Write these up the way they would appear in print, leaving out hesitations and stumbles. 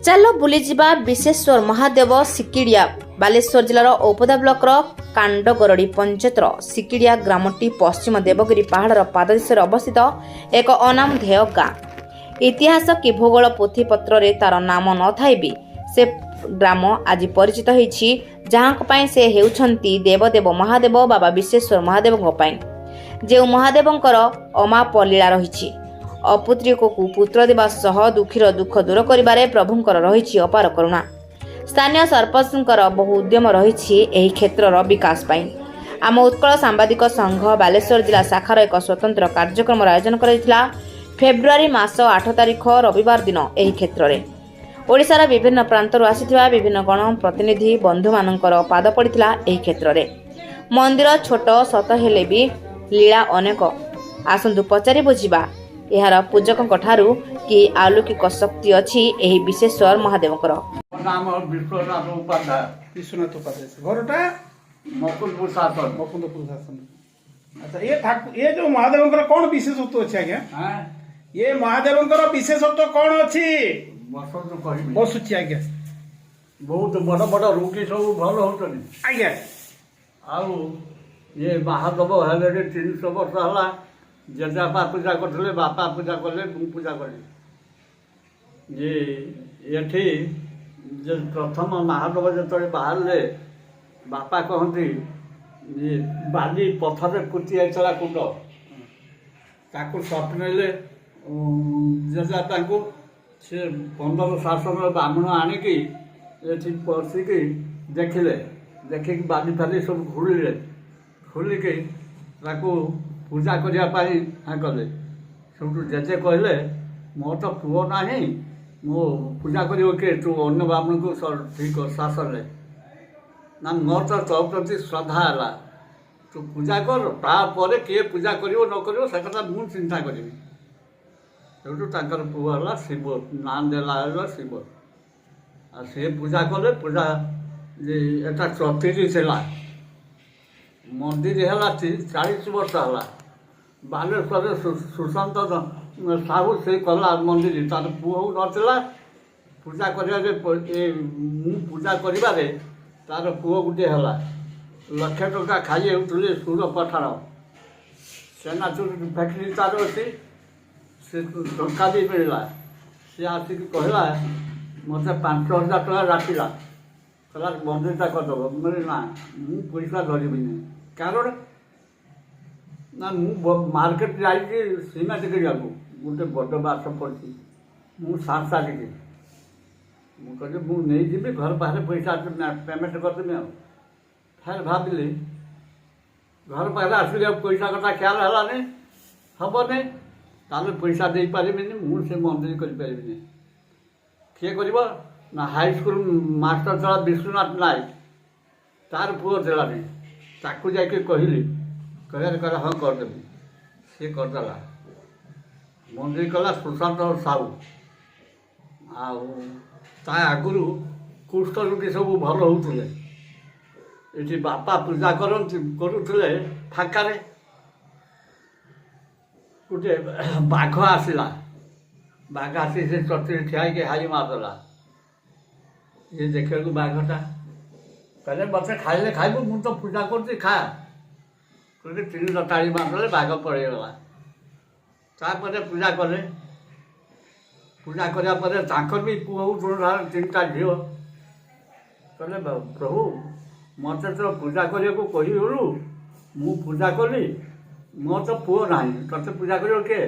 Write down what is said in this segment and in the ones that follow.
ଚାଲ ବୁଲିଯିବା ବିଶେଶ୍ୱର ମହାଦେବ ସିକିଡ଼ିଆ। ବାଲେଶ୍ୱର ଜିଲ୍ଲାର ଔପଦା ବ୍ଲକର କାଣ୍ଡଗରଡ଼ି ପଞ୍ଚାୟତର ସିକିଡ଼ିଆ ଗ୍ରାମଟି ପଶ୍ଚିମ ଦେବଗିରି ପାହାଡ଼ର ପାଦଦେଶରେ ଅବସ୍ଥିତ ଏକ ଅନାମଧେୟ ଗାଁ। ଇତିହାସ କି ଭୂଗୋଳ ପୋଥିପତ୍ରରେ ତାର ନାମ ନଥାଇ ବି ସେ ଗ୍ରାମ ଆଜି ପରିଚିତ ହୋଇଛି, ଯାହାଙ୍କ ପାଇଁ ସେ ହେଉଛନ୍ତି ଦେବଦେବ ମହାଦେବ ବାବା ବିଶେଶ୍ୱର ମହାଦେବଙ୍କ ପାଇଁ। ଯେଉଁ ମହାଦେବଙ୍କର ଅମାପ ଲୀଳା ରହିଛି। ଅପୁତ୍ରିକକୁ ପୁତ୍ର ଦେବା ସହ ଦୁଃଖୀର ଦୁଃଖ ଦୂର କରିବାରେ ପ୍ରଭୁଙ୍କର ରହିଛି ଅପାର କରୁଣା। ସ୍ଥାନୀୟ ସରପଞ୍ଚଙ୍କର ବହୁ ଉଦ୍ୟମ ରହିଛି ଏହି କ୍ଷେତ୍ରର ବିକାଶ ପାଇଁ। ଆମ ଉତ୍କଳ ସାମ୍ବାଦିକ ସଂଘ ବାଲେଶ୍ୱର ଜିଲ୍ଲା ଶାଖାର ଏକ ସ୍ୱତନ୍ତ୍ର କାର୍ଯ୍ୟକ୍ରମର ଆୟୋଜନ କରାଯାଇଥିଲା। ଫେବୃଆରୀ ମାସ 8 ତାରିଖ ରବିବାର ଦିନ ଏହି କ୍ଷେତ୍ରରେ ଓଡ଼ିଶାର ବିଭିନ୍ନ ପ୍ରାନ୍ତରୁ ଆସିଥିବା ବିଭିନ୍ନ ଗଣ ପ୍ରତିନିଧି ବନ୍ଧୁମାନଙ୍କର ପାଦ ପଡ଼ିଥିଲା। ଏହି କ୍ଷେତ୍ରରେ ମନ୍ଦିର ଛୋଟ ସତ ହେଲେ ବି ଲୀଳା ଅନେକ। ଆସନ୍ତୁ ପଚାରି ବୁଝିବା ଏହାର ପୂଜକଙ୍କ ଠାରୁ କି ଆଲୌକିକ ଶକ୍ତି ଅଛି ଏହି ବିଶେଶ୍ୱର ମହାଦେବଙ୍କର। नाम विश्वनाथ उपाध्याय। विश्वनाथ उपाध्याय घरटा मुकुंदपुर शासन। मुकुंदपुर शासन। अच्छा ये जो महादेवंकर कौन विशेषत्व अच्छे आज्ञा? ये महादेवंकर विशेषत्व कौन अच्छी? बसंत कहबी बसुची आज्ञा बहुत बड़ बड़ रोगी सब भल होतनी आज्ञा। आउ ये महादेव हेले 300 वर्ष हला जेजापा पूजा करथले, बापा पूजा करले, मु पूजा करली। ये एठी जे प्रथम महादेव जतरे बाहरले बापा कहती ये बाली पथर पुति आइतला कुंड ताकू स्वप्नेले जेजापा को से 15 शासन ब्राह्मण आनिकी एठी पशिकी देखिले, देखिकी बाली फाली सब घुड़िले, खुलिकी ताकू पूजा करिया पाई हाँ कले। सब जेजे कहले मोर तो पुओ नाही, मो पूजा करियो के तू अन्य ब्राह्मण को ठीक शासन ले ना मोर तो तो प्रति श्रद्धा है, तू पूजा कर तापर किए पूजा करियो न करियो से कथा मु चिंता करिवि। सेठू तांकर पुओ हला शिव नाम देला शिव आ से पूजा कले। पूजा जे एटा चतुर्थी थिला मंदिर है 40 वर्ष है बालेश्वर सुशांत साहू से कला मंदिर तार पुओ नथिला पूजा करिया पूजा करिबारे तार पुओ गुटे हला लक्ष टका खाई उठले सुर पठार सेनाचुर फैक्ट्री तार अच्छी से टका भी मिलला। से आसिक कहला मत 5000 टका राखिला कहला मंदिरटा करदेव। बोले ना मु पैसा धरबी कारण ना मु मार्केट जाइए सीमेंट किया गोटे बड़ बास पड़ी मु सात सारिकी मुझे मु नहीं जी घर पाखे पैसा पेमेंट करदेमी। फिर भाविली घर पाखे आसिक पैसा कथा ख्याल है हेनी ताले पैसा दे पारि मुझे मंदिर करें किए कर ना हाईस्कल मास्टर चला विश्वनाथ नायक तार पुओ देलानी ताकू जाके कहली कहला हाँ करदेवी। सी करदेला मंदिर कला सुशांत साहू आगुरी कुष्ठ रोगी सब भल होते ये बापा पूजा करुले फाँकारे गोटे बाघ आसला बाघ आसी से चतुरी ठिया हाई मारदेला। ये देखा बाघटा कहले मत खाइले खाइबू मु तो पूजा करती खा कहते 3 ताड़ी मारदेले बाघ पड़ेगला। तापर पूजा कले पूजा करापर भी पुओ 3टा झील कहले प्रभु मत तो पूजा करिया को कहलु मु पूजा कली मोर तो पुओ ना ते पूजा कर किए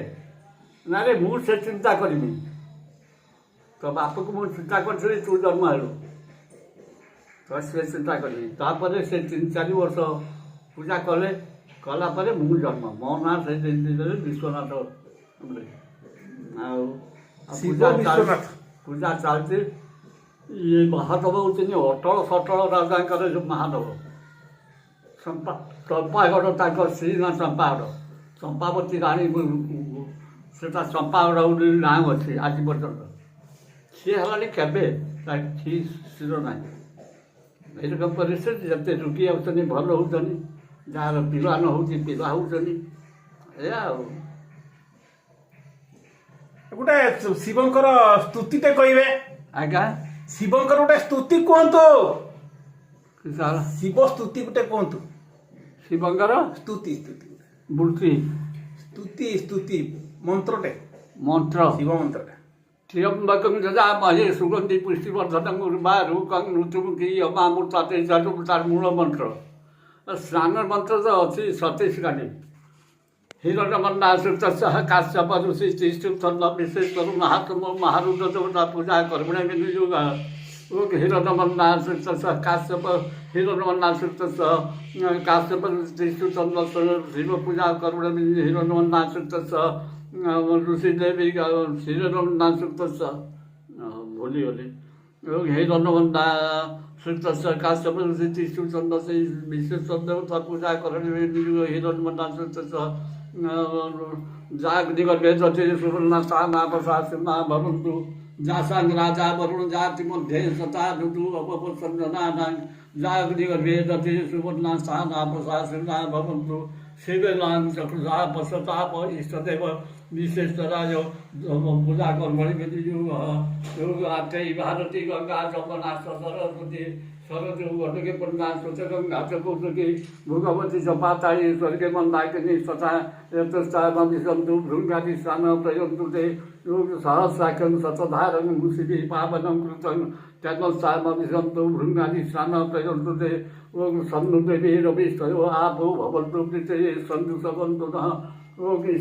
ना रे मुझे चिंता करमी तो बाप को मुझे चिंता करी तू जन्म हेलु तो से चिंता करमी। तापर से 3-4 वर्ष पूजा कले कलापर मु जन्म मो ना से विश्वनाथ पूजा चलती। ये महादेव होती अटल सटल राजा जो महादेव चंपागढ़ श्री ना चंपागढ़ चंपावती राणी से चंपागढ़ नाम अच्छी आज पर्यटन सी है केवे स्थिर ना ये परिस्थिति जिते रोगी आउनी भल होनी जार पिलान हो पिला होनी गोटे शिवंकर स्तुतिटे कहबे ଆଜ୍ଞା ଶିବଙ୍କର ଗୋଟେ ସ୍ତୁତି କୁହନ୍ତୁ। ସାର୍ ଶିବ ସ୍ତୁତି ଗୋଟେ କୁହନ୍ତୁ। ଶିବଙ୍କର ସ୍ତୁତି ସ୍ତୁତି ବୃତ୍ତି ସ୍ତୁତି ସ୍ତୁତି ମନ୍ତ୍ରଟେ, ମନ୍ତ୍ର ଶିବ ମନ୍ତ୍ରଟେ। त्र्यंबकं यजामहे सुगंधि पुष्टिवर्धनं उर्वारुकं ऋतुमुखी यमामृताते तार मूल मंत्र। स्नान मंत्र तो अच्छी 37 हिरण्यमन्नासुक्त सह काश्यप ऋषि तिष्ठुत्थन विशेश्वर महात्म महारुद्र देवता पूजा कर्मणे विनियोग हिरण्यमन्नासुक्त सह काश्यप हिरण्यमन्नासुक्त सह काश्यप तिष्ठुत्थन शिव पूजा कर्मणे हिरण्यमन्नासुक्त सह ऋषि देवी हिरण्यमन्नासुक्त सह भूलिगली हिरण्यमन्ना सुक्त काश्यप ऋषि तिष्ठुत्थन से विशेश्वर देवता पूजा कर्मणे विनियोग हिरण्यमन्नासुक्त सह जाग्निगर्भे दधि सुवर्णा स्थानापशासिना भवन्तु जासां राजा वरुण जाति मध्ये सता ऋतु अपसंजना जाग्निगर्भे दधि सुवर्णा स्थानापशासिना भवन्तु शिवेनां चक्षुषा पश्चाताप इष्टदेव विशेषराज पूजा कर्मणि विनियोग आत्यै भारती गंगा जमुना सरस्वती सरस्वती घटके पन्ना स्वचकं घातकौतुके भगवती सपातायै स्वर्गे मन्दाकिनी तथा यतस्तामविशन्तु भृङ्गादिस्थान प्रयन्तु ते सहस्राख्यं शतधारं मुसिभिः पावनं कृतं त्यगस्तामविशन्तु भृङ्गादिस्थान प्रयन्तु ते सन्नुदेवी रविष्ठयो आपो भवन्तु पृथ्वी सन्तु सकन्तु नः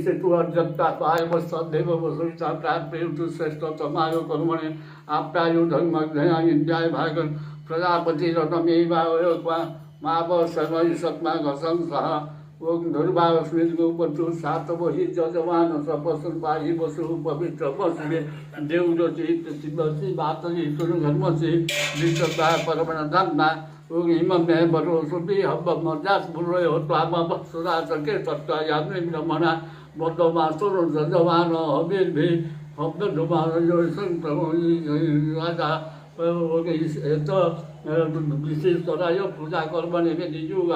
सेतु अर्जत्ता पायवस्तदेव वसुता प्राप्यन्तु श्रेष्ठतमाय कर्मणे आप्यायु धर्मज्ञया इन्द्राय भागं प्रजापति रतमेवावयोक्वा माव सर्वै सत्मा घसं सह ओं धुर्भावस्मिन् गोपतु सातवहि जजमान सपसुन पाहि वसु पवित्र वसुवे देवरति शिवसि वातरि सुरधर्मसि विश्वता परमण धन्ना ओं हिममे बरो सुबि हब्ब मजास बुरयो त्वाम वसुरा सके तत्त्वयामि ब्रह्मणा बद्धमासुर जजमान हविर्भि हब्ब धुमान यो संतमोहि राजा विशेषराय पूजा कर्मणि विनियोग